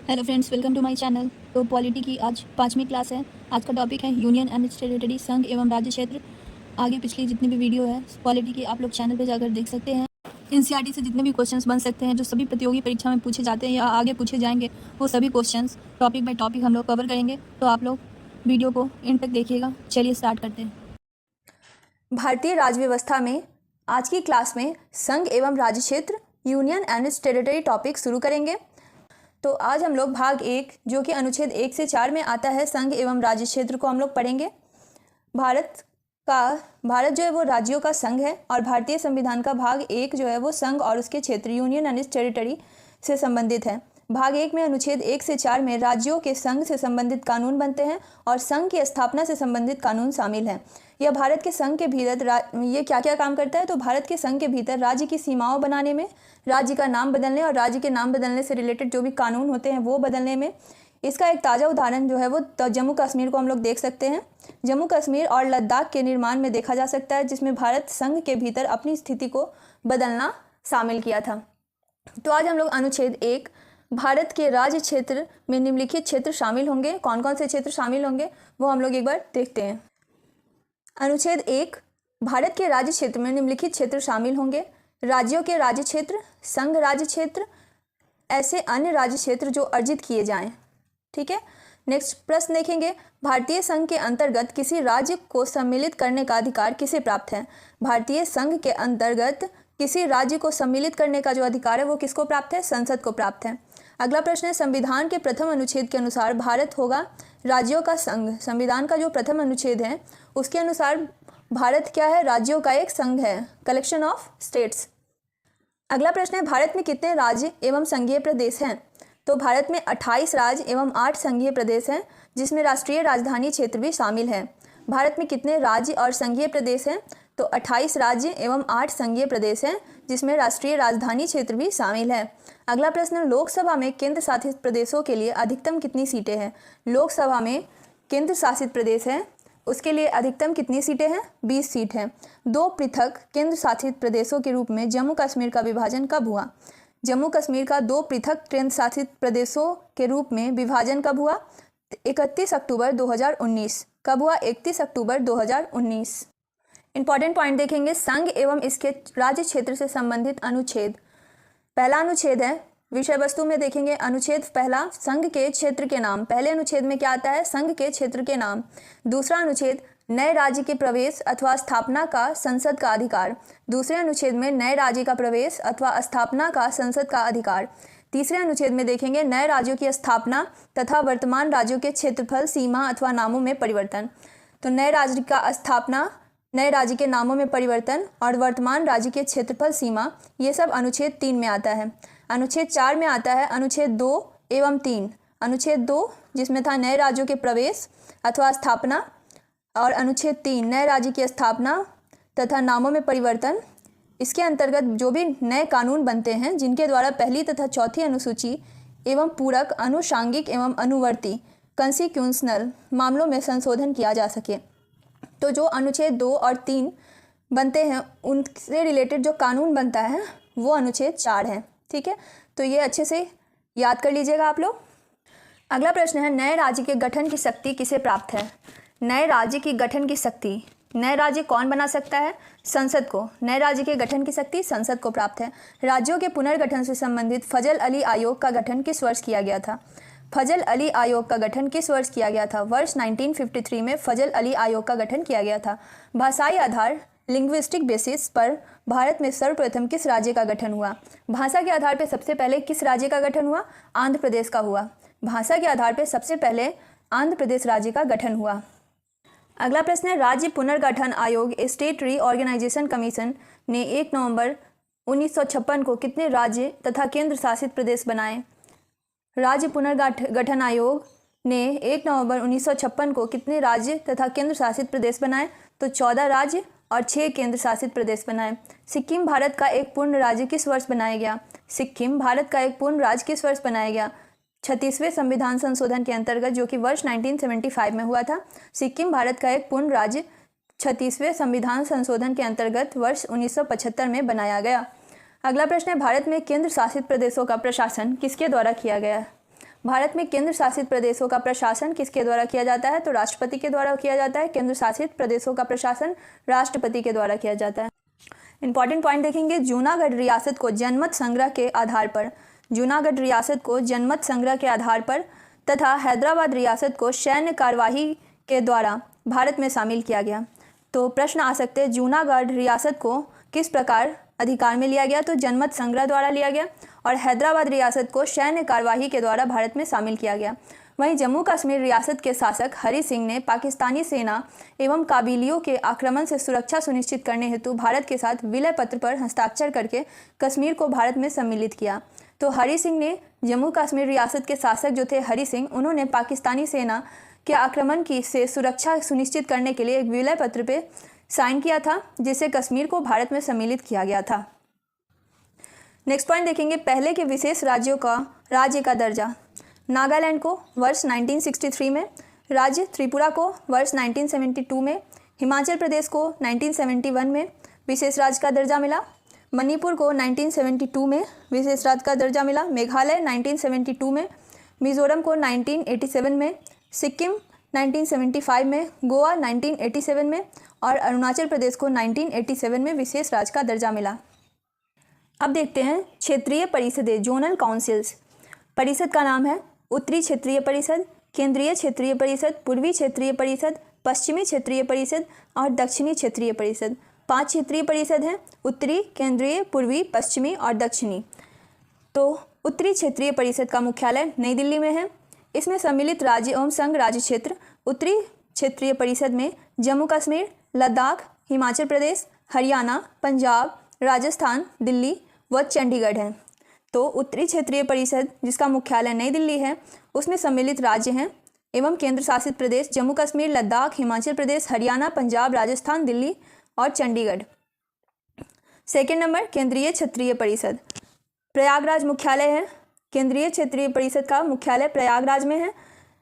Hello friends, welcome to my channel. तो polity की आज 5वीं क्लास है। आज का टॉपिक है यूनियन एंड टेरिटरी, संघ एवं राज्य क्षेत्र। आगे पिछली जितनी भी वीडियो है पॉलिटी की आप लोग चैनल पे जाकर देख सकते हैं। एनसीईआरटी से जितने भी क्वेश्चंस बन सकते हैं, जो सभी प्रतियोगी परीक्षा में पूछे जाते हैं या आगे पूछे जाएंगे, वो सभी क्वेश्चंस टॉपिक बाय टॉपिक हम लोग कवर करेंगे। तो आप लोग वीडियो को एंड तक देखिएगा। चलिए स्टार्ट करते हैं। भारतीय राज्य व्यवस्था में आज की क्लास में संघ एवं राज्य क्षेत्र, यूनियन एंड टेरिटरी टॉपिक शुरू करेंगे। तो आज हम लोग भाग 1 जो कि अनुच्छेद 1 से 4 में आता है, संघ एवं राज्य क्षेत्र को हम लोग पढ़ेंगे। भारत जो है वो राज्यों का संघ है और भारतीय संविधान का भाग 1 जो है वो संघ और उसके क्षेत्र, यूनियन एंड टेरिटरी से संबंधित है। भाग 1 में अनुच्छेद 1 से 4 में राज्यों के संघ से संबंधित कानून बनते हैं और संघ की स्थापना से संबंधित कानून शामिल हैं। यह भारत के संघ के भीतर ये क्या क्या काम करता है, तो भारत के संघ के भीतर राज्य की सीमाओं बनाने में, राज्य का नाम बदलने और राज्य के नाम बदलने से रिलेटेड जो भी कानून होते हैं वो बदलने में। इसका एक ताज़ा उदाहरण जो है वो जम्मू कश्मीर को हम लोग देख सकते हैं। जम्मू कश्मीर और लद्दाख के निर्माण में देखा जा सकता है, जिसमें भारत संघ के भीतर अपनी स्थिति को बदलना शामिल किया था। तो आज हम लोग अनुच्छेद 1 भारत के राज्य क्षेत्र में निम्नलिखित क्षेत्र शामिल होंगे। कौन कौन से क्षेत्र शामिल होंगे वो हम लोग एक बार देखते हैं। अनुच्छेद 1 भारत के राज्य क्षेत्र में निम्नलिखित क्षेत्र शामिल होंगे: राज्यों के राज्य क्षेत्र, संघ राज्य क्षेत्र, ऐसे अन्य राज्य क्षेत्र जो अर्जित किए जाएं। ठीक है, नेक्स्ट प्रश्न देखेंगे, भारतीय संघ के अंतर्गत किसी राज्य को सम्मिलित करने का अधिकार किसे प्राप्त है? भारतीय संघ के अंतर्गत किसी राज्य को सम्मिलित करने का जो अधिकार है वो किसको प्राप्त है? संसद को प्राप्त है। अगला प्रश्न है, संविधान के प्रथम अनुच्छेद के अनुसार भारत होगा राज्यों का संघ। संविधान का जो प्रथम अनुच्छेद है उसके अनुसार भारत क्या है? राज्यों का एक संघ है, कलेक्शन ऑफ स्टेट्स। अगला प्रश्न है, भारत में कितने राज्य एवं संघीय प्रदेश हैं? तो भारत में 28 राज्य एवं 8 संघीय प्रदेश हैं, जिसमें राष्ट्रीय राजधानी क्षेत्र भी शामिल है। भारत में कितने राज्य और संघीय प्रदेश हैं? तो 28 राज्य एवं 8 संघीय प्रदेश हैं, जिसमें राष्ट्रीय राजधानी क्षेत्र भी शामिल है। अगला प्रश्न, लोकसभा में केंद्र शासित प्रदेशों के लिए अधिकतम कितनी सीटें हैं? लोकसभा में केंद्र शासित प्रदेश है उसके लिए अधिकतम कितनी सीटें हैं? 20 सीट हैं। 2 पृथक केंद्र शासित प्रदेशों के रूप में जम्मू कश्मीर का विभाजन कब हुआ? जम्मू कश्मीर का 2 पृथक केंद्र शासित प्रदेशों के रूप में विभाजन कब हुआ? 31 अक्टूबर 2019। कब हुआ? 31 अक्टूबर 2019। इंपॉर्टेंट पॉइंट देखेंगे, संघ एवं इसके राज्य क्षेत्र से संबंधित अनुच्छेद। पहला अनुच्छेद है, विषय वस्तु में देखेंगे अनुच्छेद पहला, संघ के क्षेत्र के नाम। पहले अनुच्छेद में क्या आता है? संघ के क्षेत्र के नाम। दूसरा अनुच्छेद, नए राज्य के प्रवेश अथवा स्थापना का संसद का अधिकार। दूसरे अनुच्छेद में नए राज्य का प्रवेश अथवा स्थापना का संसद का अधिकार। तीसरे अनुच्छेद में देखेंगे नए राज्यों की स्थापना तथा वर्तमान राज्यों के क्षेत्रफल, सीमा अथवा नामों में परिवर्तन। तो नए राज्य का स्थापना, नए राज्य के नामों में परिवर्तन और वर्तमान राज्य के क्षेत्रफल, सीमा, ये सब अनुच्छेद 3 में आता है। अनुच्छेद 4 में आता है अनुच्छेद 2 एवं 3। अनुच्छेद 2 जिसमें था नए राज्यों के प्रवेश अथवा स्थापना, और अनुच्छेद 3 नए राज्य की स्थापना तथा नामों में परिवर्तन। इसके अंतर्गत जो भी नए कानून बनते हैं जिनके द्वारा पहली तथा चौथी अनुसूची एवं पूरक, अनुषांगिक एवं अनुवर्ती कंसिक्यूशनल मामलों में संशोधन किया जा सके। तो जो अनुच्छेद 2 और 3 बनते हैं उनसे रिलेटेड जो कानून बनता है वो अनुच्छेद 4 है। ठीक है, तो ये अच्छे से याद कर लीजिएगा आप लोग। अगला प्रश्न है, नए राज्य के गठन की शक्ति किसे प्राप्त है? नए राज्य की गठन की शक्ति, नए राज्य कौन बना सकता है? संसद को। नए राज्य के गठन की शक्ति संसद को प्राप्त है। राज्यों के पुनर्गठन से संबंधित फजल अली आयोग का गठन किस वर्ष किया गया था? फजल अली आयोग का गठन किस वर्ष किया गया था? वर्ष 1953 में फजल अली आयोग का गठन किया गया था। भाषाई आधार, लिंग्विस्टिक बेसिस पर भारत में सर्वप्रथम किस राज्य का गठन हुआ? भाषा के आधार पर सबसे पहले किस राज्य का गठन हुआ? आंध्र प्रदेश का हुआ। भाषा के आधार पर सबसे पहले आंध्र प्रदेश राज्य का गठन हुआ। अगला प्रश्न है, राज्य पुनर्गठन आयोग, स्टेट रीऑर्गेनाइजेशन कमीशन ने 1 नवंबर 1956 को कितने राज्य तथा केंद्र शासित प्रदेश बनाए? राज्य पुनर्गठन आयोग ने 1 नवंबर 1956 को कितने राज्य तथा केंद्र शासित प्रदेश बनाए? तो 14 राज्य और 6 केंद्र शासित प्रदेश बनाए। सिक्किम भारत का एक पूर्ण राज्य किस वर्ष बनाया गया? सिक्किम भारत का एक पूर्ण राज्य किस वर्ष बनाया गया? 36वें संविधान संशोधन के अंतर्गत, जो कि वर्ष 1975 में हुआ था। सिक्किम भारत का एक पूर्ण राज्य 36वें संविधान संशोधन के अंतर्गत वर्ष 1975 में बनाया गया। अगला प्रश्न है, भारत में केंद्र शासित प्रदेशों का प्रशासन किसके द्वारा किया गया? भारत में केंद्र शासित प्रदेशों का प्रशासन किसके द्वारा किया जाता है? तो राष्ट्रपति के द्वारा किया जाता है। केंद्र शासित प्रदेशों का प्रशासन राष्ट्रपति के द्वारा किया जाता है। इंपॉर्टेंट पॉइंट देखेंगे, जूनागढ़ रियासत को जनमत संग्रह के आधार पर, जूनागढ़ रियासत को जनमत संग्रह के आधार पर तथा हैदराबाद रियासत को सैन्य कार्यवाही के द्वारा भारत में शामिल किया गया। तो प्रश्न आ सकते हैं, जूनागढ़ रियासत को किस प्रकार अधिकार में लिया गया? तो जनमत संग्रह द्वारा लिया गया। और हैदराबाद रियासत को सैन्य कार्यवाही के द्वारा भारत में शामिल किया गया। वहीं जम्मू कश्मीर रियासत के शासक हरि सिंह ने पाकिस्तानी सेना एवं काबिलियों के आक्रमण से सुरक्षा सुनिश्चित करने हेतु भारत के साथ विलय पत्र पर हस्ताक्षर करके कश्मीर को भारत में सम्मिलित किया। तो हरि सिंह ने, जम्मू कश्मीर रियासत के शासक जो थे हरि सिंह, उन्होंने पाकिस्तानी सेना के आक्रमण की से सुरक्षा सुनिश्चित करने के लिए एक विलय पत्र पे साइन किया था, जिसे कश्मीर को भारत में सम्मिलित किया गया था। नेक्स्ट पॉइंट देखेंगे, पहले के विशेष राज्य का दर्जा। नागालैंड को वर्ष 1963 में, राज्य त्रिपुरा को वर्ष 1972 में, हिमाचल प्रदेश को 1971 में विशेष राज्य का दर्जा मिला, मणिपुर को 1972 में विशेष राज्य का दर्जा मिला, मेघालय 1972 में, मिजोरम को 1987 में, सिक्किम 1975 में, गोवा 1987 में और अरुणाचल प्रदेश को 1987 में विशेष राज्य का दर्जा मिला। अब देखते हैं क्षेत्रीय परिषदें, जोनल काउंसिल्स। परिषद का नाम है उत्तरी क्षेत्रीय परिषद, केंद्रीय क्षेत्रीय परिषद, पूर्वी क्षेत्रीय परिषद, पश्चिमी क्षेत्रीय परिषद और दक्षिणी क्षेत्रीय परिषद। 5 क्षेत्रीय परिषद हैं, उत्तरी, केंद्रीय, पूर्वी, पश्चिमी और दक्षिणी। तो उत्तरी क्षेत्रीय परिषद का मुख्यालय नई दिल्ली में है। इसमें सम्मिलित राज्य एवं संघ राज्य क्षेत्र उत्तरी क्षेत्रीय परिषद में जम्मू कश्मीर, लद्दाख, हिमाचल प्रदेश, हरियाणा, पंजाब, राजस्थान, दिल्ली व चंडीगढ़ हैं। तो उत्तरी क्षेत्रीय परिषद जिसका मुख्यालय नई दिल्ली है, उसमें सम्मिलित राज्य हैं एवं केंद्र शासित प्रदेश जम्मू कश्मीर, लद्दाख, हिमाचल प्रदेश, हरियाणा, पंजाब, राजस्थान, दिल्ली और चंडीगढ़। सेकेंड नंबर, केंद्रीय क्षेत्रीय परिषद। प्रयागराज मुख्यालय है। केंद्रीय क्षेत्रीय परिषद का मुख्यालय प्रयागराज में है।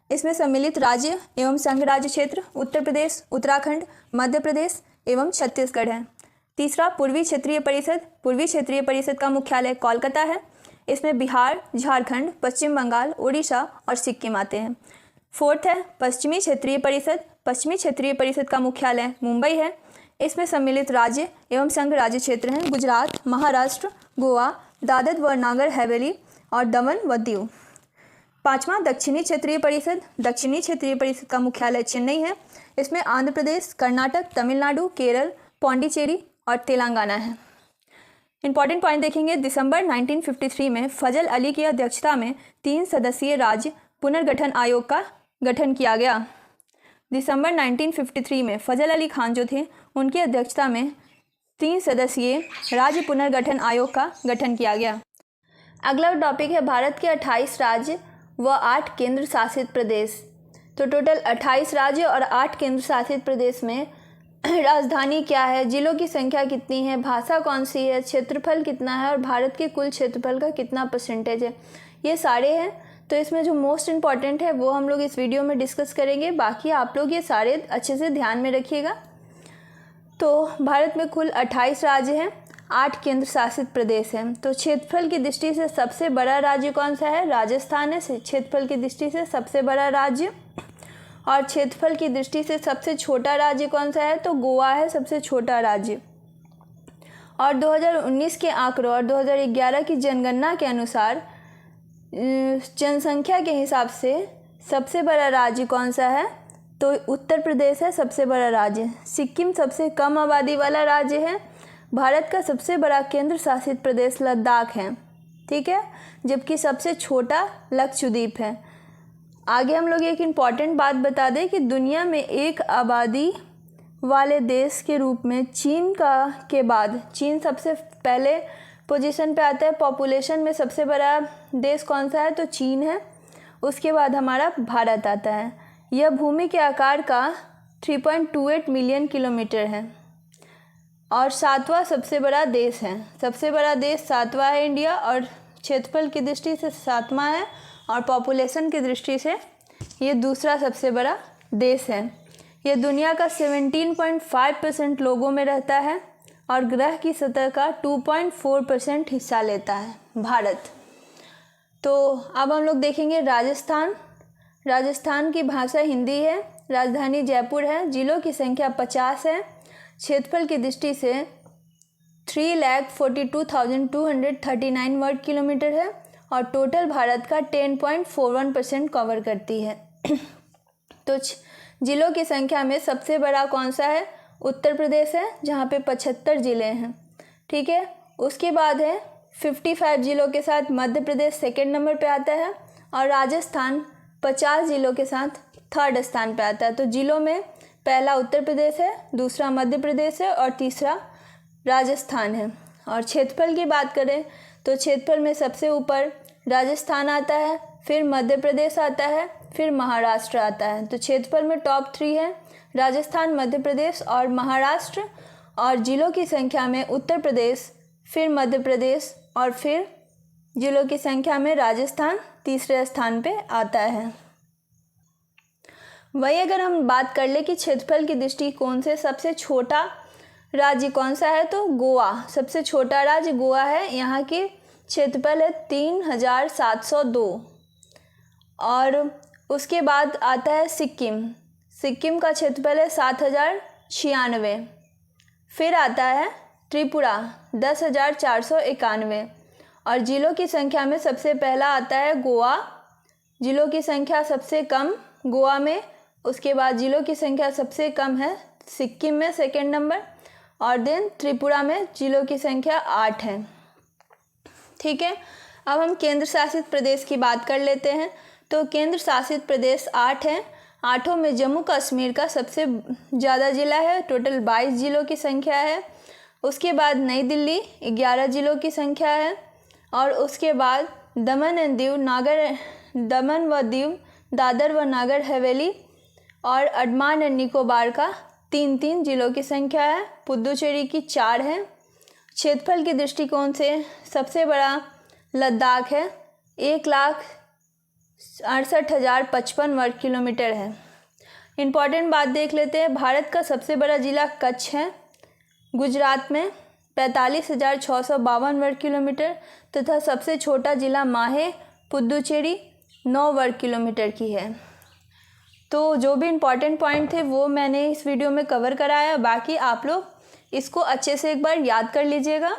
इसमें सम्मिलित राज्य एवं संघ राज्य क्षेत्र उत्तर प्रदेश, उत्तराखंड, मध्य प्रदेश एवं छत्तीसगढ़ है। तीसरा, पूर्वी क्षेत्रीय परिषद। पूर्वी क्षेत्रीय परिषद का मुख्यालय कोलकाता है। इसमें बिहार, झारखंड, पश्चिम बंगाल, उड़ीसा और सिक्किम आते हैं। फोर्थ है पश्चिमी क्षेत्रीय परिषद। पश्चिमी क्षेत्रीय परिषद का मुख्यालय मुंबई है। इसमें सम्मिलित राज्य एवं संघ राज्य क्षेत्र हैं गुजरात, महाराष्ट्र, गोवा, दादर व नागर हवेली और दमन व दीव। पांचवा, दक्षिणी क्षेत्रीय परिषद। दक्षिणी क्षेत्रीय परिषद का मुख्यालय चेन्नई है। इसमें आंध्र प्रदेश, कर्नाटक, तमिलनाडु, केरल, पौंडीचेरी और तेलंगाना है। इंपॉर्टेंट पॉइंट देखेंगे, दिसंबर 1953 में फजल अली की अध्यक्षता में 3 सदस्यीय राज्य पुनर्गठन आयोग का गठन किया गया। दिसंबर 1953 में फजल अली खान जो थे, उनकी अध्यक्षता में 3 सदस्यीय राज्य पुनर्गठन आयोग का गठन किया गया। अगला टॉपिक है भारत के 28 राज्य व 8 केंद्र शासित प्रदेश। तो टोटल 28 राज्य और 8 केंद्र शासित प्रदेश में राजधानी क्या है, जिलों की संख्या कितनी है, भाषा कौन सी है, क्षेत्रफल कितना है और भारत के कुल क्षेत्रफल का कितना परसेंटेज है, ये सारे हैं। तो इसमें जो मोस्ट इम्पॉर्टेंट है वो हम लोग इस वीडियो में डिस्कस करेंगे। बाकी आप लोग ये सारे अच्छे से ध्यान में रखिएगा। तो भारत में कुल 28 राज्य हैं, 8 केंद्र शासित प्रदेश हैं। तो क्षेत्रफल की दृष्टि से सबसे बड़ा राज्य कौन सा है? राजस्थान है क्षेत्रफल की दृष्टि से सबसे बड़ा राज्य। और क्षेत्रफल की दृष्टि से सबसे छोटा राज्य कौन सा है? तो गोवा है सबसे छोटा राज्य। और 2019 के आंकड़ों और 2011 की जनगणना के अनुसार जनसंख्या के हिसाब से सबसे बड़ा राज्य कौन सा है? तो उत्तर प्रदेश है सबसे बड़ा राज्य। सिक्किम सबसे कम आबादी वाला राज्य है। भारत का सबसे बड़ा केंद्र शासित प्रदेश लद्दाख है, ठीक है, जबकि सबसे छोटा लक्षद्वीप है। आगे हम लोग एक इम्पॉर्टेंट बात बता दें कि दुनिया में एक आबादी वाले देश के रूप में चीन के बाद चीन सबसे पहले पोजीशन पे आता है। पॉपुलेशन में सबसे बड़ा देश कौन सा है? तो चीन है। उसके बाद हमारा भारत आता है। यह भूमि के आकार का 3.28 मिलियन किलोमीटर है और 7वां सबसे बड़ा देश है। सबसे बड़ा देश 7वां है इंडिया और क्षेत्रफल की दृष्टि से 7वां है और पॉपुलेशन की दृष्टि से ये दूसरा सबसे बड़ा देश है। ये दुनिया का 17.5% लोगों में रहता है और ग्रह की सतह का 2.4% हिस्सा लेता है भारत। तो अब हम लोग देखेंगे राजस्थान। राजस्थान की भाषा हिंदी है, राजधानी जयपुर है, जिलों की संख्या 50 है, क्षेत्रफल की दृष्टि से 3,42,239 वर्ग किलोमीटर है और टोटल भारत का 10.41% कवर करती है। तो जिलों की संख्या में सबसे बड़ा कौन सा है? उत्तर प्रदेश है, जहाँ पे 75 ज़िले हैं। ठीक है, उसके बाद है 55 ज़िलों के साथ मध्य प्रदेश सेकंड नंबर पे आता है और राजस्थान 50 ज़िलों के साथ थर्ड स्थान पे आता है। तो ज़िलों में पहला उत्तर प्रदेश है, दूसरा मध्य प्रदेश है और तीसरा राजस्थान है। और क्षेत्रफल की बात करें तो क्षेत्रफल में सबसे ऊपर राजस्थान आता है, फिर मध्य प्रदेश आता है, फिर महाराष्ट्र आता है। तो क्षेत्रफल में टॉप 3 है राजस्थान, मध्य प्रदेश और महाराष्ट्र। और जिलों की संख्या में उत्तर प्रदेश, फिर मध्य प्रदेश और फिर जिलों की संख्या में राजस्थान तीसरे स्थान पे आता है। वही अगर हम बात कर ले कि क्षेत्रफल की दृष्टिकोण से सबसे छोटा राज्य कौन सा है, तो गोवा सबसे छोटा राज्य गोवा है। यहाँ की क्षेत्रफल है 3,702। और उसके बाद आता है सिक्किम। सिक्किम का क्षेत्रफल है 7,096। फिर आता है त्रिपुरा 10,491। और जिलों की संख्या में सबसे पहला आता है गोवा, जिलों की संख्या सबसे कम गोवा में। उसके बाद जिलों की संख्या सबसे कम है सिक्किम में सेकंड नंबर, और देन त्रिपुरा में जिलों की संख्या 8 है। ठीक है, अब हम केंद्र शासित प्रदेश की बात कर लेते हैं। तो केंद्र शासित प्रदेश 8 हैं। 8 में जम्मू कश्मीर का सबसे ज़्यादा ज़िला है, टोटल 22 ज़िलों की संख्या है। उसके बाद नई दिल्ली 11 ज़िलों की संख्या है। और उसके बाद दमन व दीव, दादर व नागर हवेली और अंडमान एंड निकोबार का 3 68 की संख्या है। पुडुचेरी की 4 है। क्षेत्रफल के दृष्टिकोण से सबसे बड़ा लद्दाख है, 1,68,055 वर्ग किलोमीटर है। इम्पॉर्टेंट बात देख लेते हैं, भारत का सबसे बड़ा ज़िला कच्छ है, गुजरात में 45,652 वर्ग किलोमीटर, तथा सबसे छोटा ज़िला माहे, पुडुचेरी 9 वर्ग किलोमीटर की है। तो जो भी इम्पॉर्टेंट पॉइंट थे वो मैंने इस वीडियो में कवर कराया। बाकी आप लोग इसको अच्छे से एक बार याद कर लीजिएगा।